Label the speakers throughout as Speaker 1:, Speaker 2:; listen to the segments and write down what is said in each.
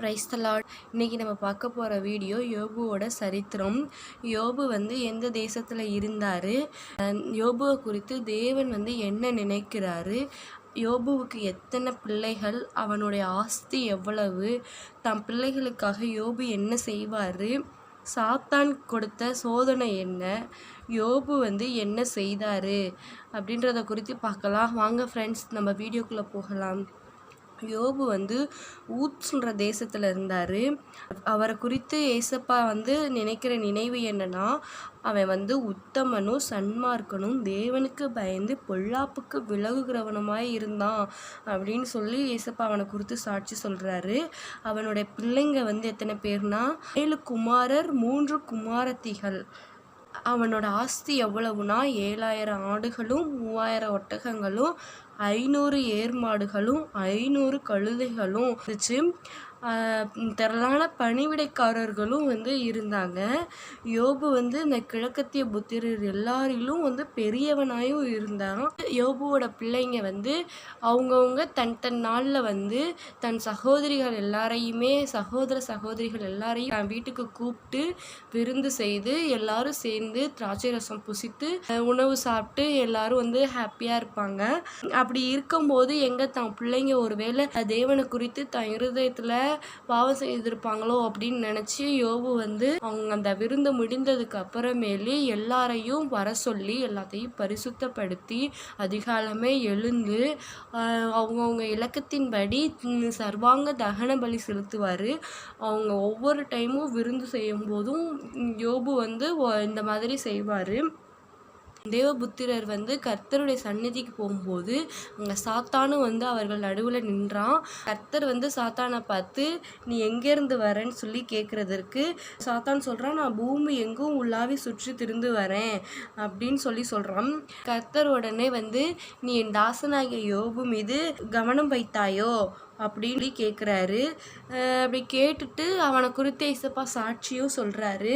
Speaker 1: Praise the Lord. இன்றைக்கி நம்ம பார்க்க போகிற வீடியோ யோபுவோட சரித்திரம். யோபு எந்த தேசத்தில் இருந்தார், யோபுவை குறித்து தேவன் என்ன நினைக்கிறாரு, யோபுவுக்கு எத்தனை பிள்ளைகள், அவனுடைய ஆஸ்தி எவ்வளவு, தம் பிள்ளைகளுக்காக யோபு என்ன செய்வார், சாத்தான் கொடுத்த சோதனை என்ன, யோபு என்ன செய்தார் அப்படின்றத குறித்து பார்க்கலாம். வாங்க ஃப்ரெண்ட்ஸ், நம்ம வீடியோக்குள்ளே போகலாம். யோபு ஊத்ஸ்ன்ற தேசத்தில் இருந்தார். அவரை குறித்து ஏசப்பா நினைக்கிற நினைவு என்னன்னா, அவன் உத்தமனும் சன்மார்க்கனும் தேவனுக்கு பயந்து பொல்லாப்புக்கு விலகுகிறவனுமாய் இருந்தான் அப்படின்னு சொல்லி ஏசப்பா அவனை குறித்து சாட்சி சொல்கிறாரு. அவனுடைய பிள்ளைங்க எத்தனை பேர்னா 7 குமாரர் 3 குமாரத்திகள். அவனோட ஆஸ்தி எவ்வளவுனா 7000 ஆடுகளும் 3000 ஒட்டகங்களும் 500 ஏர் மாடுகளும் 500 கழுதைகளும் இருந்துச்சு. திரளான பணிவிடைக்காரர்களும் இருந்தாங்க. யோபு இந்த கிழக்கத்திய புத்திரர் எல்லாரிலும் பெரியவனாயும் இருந்தான். யோபுவோட பிள்ளைங்க அவங்கவுங்க தன் நாளில் தன் சகோதரிகள் எல்லாரையுமே சகோதரிகள் எல்லாரையும் தன் வீட்டுக்கு கூப்பிட்டு விருந்து செய்து எல்லாரும் சேர்ந்து திராட்சை ரசம் புசித்து உணவு சாப்பிட்டு எல்லாரும் ஹாப்பியாக இருப்பாங்க. அப்படி இருக்கும்போது தன் பிள்ளைங்க ஒருவேளை தேவனை குறித்து தன் இருதயத்தில் பாவம் செய்திருப்பாங்களோ அப்படின்னு நினச்சி யோபு அவங்க அந்த விருந்து முடிந்ததுக்கு அப்புறமேலே எல்லாரையும் வர சொல்லி எல்லாத்தையும் பரிசுத்தப்படுத்தி அதிகாலமே எழுந்து அவங்கவுங்க இலக்கத்தின்படி சர்வாங்க தகன பலி செலுத்துவார். அவங்க ஒவ்வொரு டைமும் விருந்து செய்யும் போதும் யோபு இந்த மாதிரி செய்வார். தேவபுத்திரர் கர்த்தருடைய சந்நிதிக்கு போகும்போது அங்கே சாத்தானும் அவர்கள் நடுவில் நின்றான். கர்த்தர் சாத்தானை பார்த்து, நீ எங்கேருந்து வரேன்னு சொல்லி கேட்குறதற்கு சாத்தான் சொல்கிறான், நான் பூமி எங்கும் உள்ளாவி சுற்றி திரிந்து வரேன் அப்படின்னு சொல்கிறான். கர்த்தர் உடனே நீ என் தாசனாகிய யோபு மீது கவனம் வைத்தாயோ அப்படின்னு கேட்குறாரு. அப்படி கேட்டுட்டு அவனை குறித்து ஏசப்பா சாட்சியும் சொல்கிறாரு.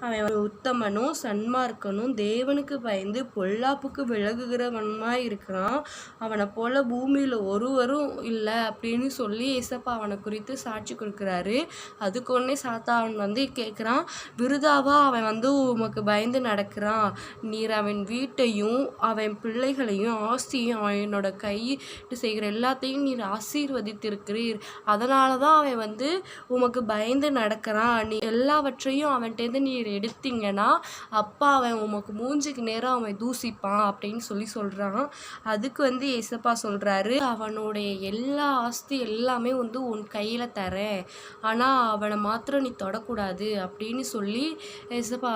Speaker 1: அவன் உத்தமனும் சன்மார்க்கனும் தேவனுக்கு பயந்து பொல்லாப்புக்கு விலகுகிறவனுமா இருக்கிறான். அவனை போல் பூமியில் ஒருவரும் இல்லை அப்படின்னு சொல்லி ஏசப்பா அவனை குறித்து சாட்சி கொடுக்குறாரு. அதுக்கு ஒன்றே சாத்தான் கேட்குறான், விருதாவா அவன் உமக்கு பயந்து நடக்கிறான். நீர் அவன் வீட்டையும் அவன் பிள்ளைகளையும் ஆஸ்தியும் அவனோட கையிட்டு செய்கிற எல்லாத்தையும் நீர் ஆசீர்வதித்து இருக்கிறீர். அதனால தான் அவன் உமக்கு பயந்து நடக்கிறான். நீ எல்லாவற்றையும் அவன்கிட்ட நீர் எடுத்தீங்கன்னா அப்பா அவன் உமக்கு மூஞ்சிக்கு நேரம் அவன் தூசிப்பான் அப்படின்னு சொல்கிறான். அதுக்கு ஏசப்பா சொல்கிறாரு, அவனுடைய எல்லா ஆஸ்தி எல்லாமே உன் கையில் தரேன், ஆனால் அவனை மாத்திரம் நீ தொடக்கூடாது அப்படின்னு சொல்லி ஏசப்பா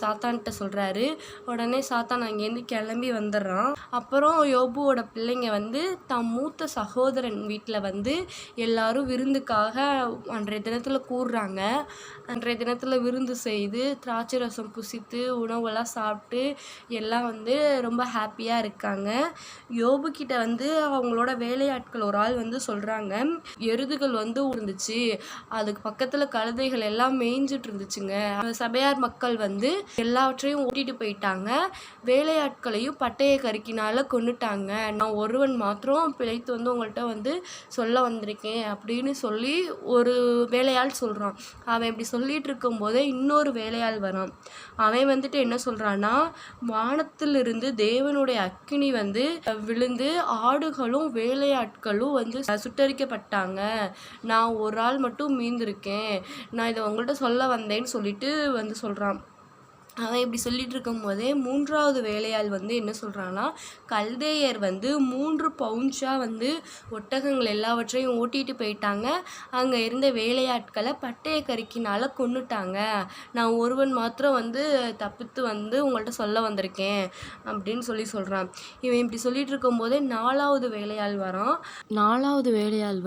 Speaker 1: சாத்தான்கிட்ட சொல்கிறாரு. உடனே சாத்தான் அங்கேருந்து கிளம்பி வந்துடுறான். அப்புறம் யோபுவோட பிள்ளைங்க தம் மூத்த சகோதரன் வீட்டில் எல்லாரும் விருந்துக்காக அன்றைய தினத்தில் கூடுறாங்க. அன்றைய தினத்தில் விருந்து செய்து திராட்சை ரசம் புசித்து உணவெல்லாம் சாப்பிட்டு எல்லாம் ரொம்ப ஹாப்பியாக இருக்காங்க. யோபு கிட்ட அவங்களோட வேலையாட்கள் ஒரு ஆள் சொல்கிறாங்க, எருதுகள் இருந்துச்சு, அதுக்கு பக்கத்தில் கழுதைகள் எல்லாம் மேய்ஞ்சிட்டு இருந்துச்சுங்க. சபையார் மக்கள் எல்லாவற்றையும் ஓட்டிட்டு போயிட்டாங்க, வேலையாட்களையும் பட்டைய கருக்கினால கொண்டுட்டாங்க. நான் ஒருவன் மாத்திரம் பிழைத்து உங்கள்கிட்ட சொல்ல வந்திருக்கேன் அப்படின்னு சொல்லி ஒரு வேலையாள் சொல்கிறான். அவன் இப்படி சொல்லிட்டு இருக்கும்போதே இன்னொரு வேலையாள் வரான். அவன் என்ன சொல்கிறான்னா, வானத்திலிருந்து தேவனுடைய அக்கினி விழுந்து ஆடுகளும் வேலையாட்களும் சுட்டரிக்கப்பட்டாங்க, நான் ஒரு ஆள் மட்டும் மீந்திருக்கேன், நான் இதை உங்கள்கிட்ட சொல்ல வந்தேன்னு சொல்லிட்டு சொல்கிறான். அவன் இப்படி சொல்லிட்டு இருக்கும் போதே 3வது வேலையாள் என்ன சொல்கிறான்னா, கல்தேயர் 3 பவுன்ஸாக ஒட்டகங்கள் எல்லாவற்றையும் ஓட்டிகிட்டு போயிட்டாங்க, அங்கே இருந்த வேலையாட்களை பட்டய கருக்கினால் கொன்னுட்டாங்க, நான் ஒருவன் மாத்திரம் தப்பித்து உங்கள்கிட்ட சொல்ல வந்திருக்கேன் அப்படின்னு சொல்கிறான். இவன் இப்படி சொல்லிட்டு இருக்கும்போதே 4வது வேலையாள் வரான். 4வது வேலையாள்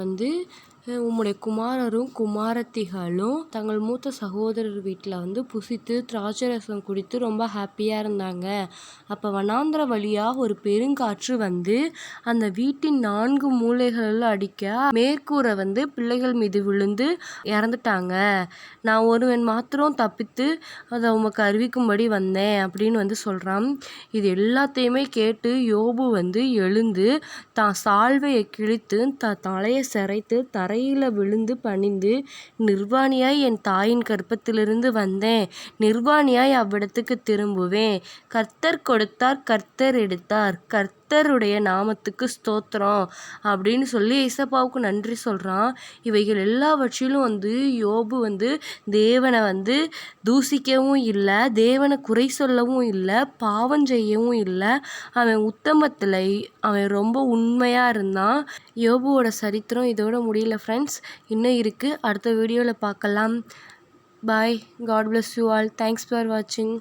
Speaker 1: உம்முடைய குமாரரும் குமாரத்திகளும் தங்கள் மூத்த சகோதரர் வீட்டில் புசித்து திராட்சை ரசம் குடித்து ரொம்ப ஹாப்பியாக இருந்தாங்க. அப்போ வனாந்திர வழியாக ஒரு பெருங்காற்று அந்த வீட்டின் 4 மூலைகளில் அடிக்க மேற்கூரை பிள்ளைகள் மீது விழுந்து இறந்துட்டாங்க, நான் ஒருவன் மாத்திரம் தப்பித்து அதை உமக்கு அறிவிக்கும்படி வந்தேன் அப்படின்னு சொல்கிறான். இது எல்லாத்தையுமே கேட்டு யோபு எழுந்து தான் சால்வையை கிழித்து தலையை சிரைத்து தரை தரையில் விழுந்து பணிந்து, நிர்வாணியாய் என் தாயின் கர்ப்பத்திலிருந்து வந்தேன், நிர்வாணியாய் அவ்விடத்துக்கு திரும்புவேன். கர்த்தர் கொடுத்தார், கர்த்தர் எடுத்தார், கர்த்தருடைய நாமத்துக்கு ஸ்தோத்திரம் அப்படின்னு சொல்லி ஏசப்பாவுக்கு நன்றி சொல்கிறான். இவைகள் எல்லாவற்றிலும் யோபு தேவனை தூசிக்கவும் இல்லை, தேவனை குறை சொல்லவும் இல்லை, பாவம் செய்யவும் இல்லை. அவன் உத்தமத்தில் அவன் ரொம்ப உண்மையாக இருந்தான். யோபுவோட சரித்திரம் இதோட முடியல ஃப்ரெண்ட்ஸ், இன்னும் இருக்குது. அடுத்த வீடியோவில் பார்க்கலாம். Bye. God bless you all. Thanks for watching.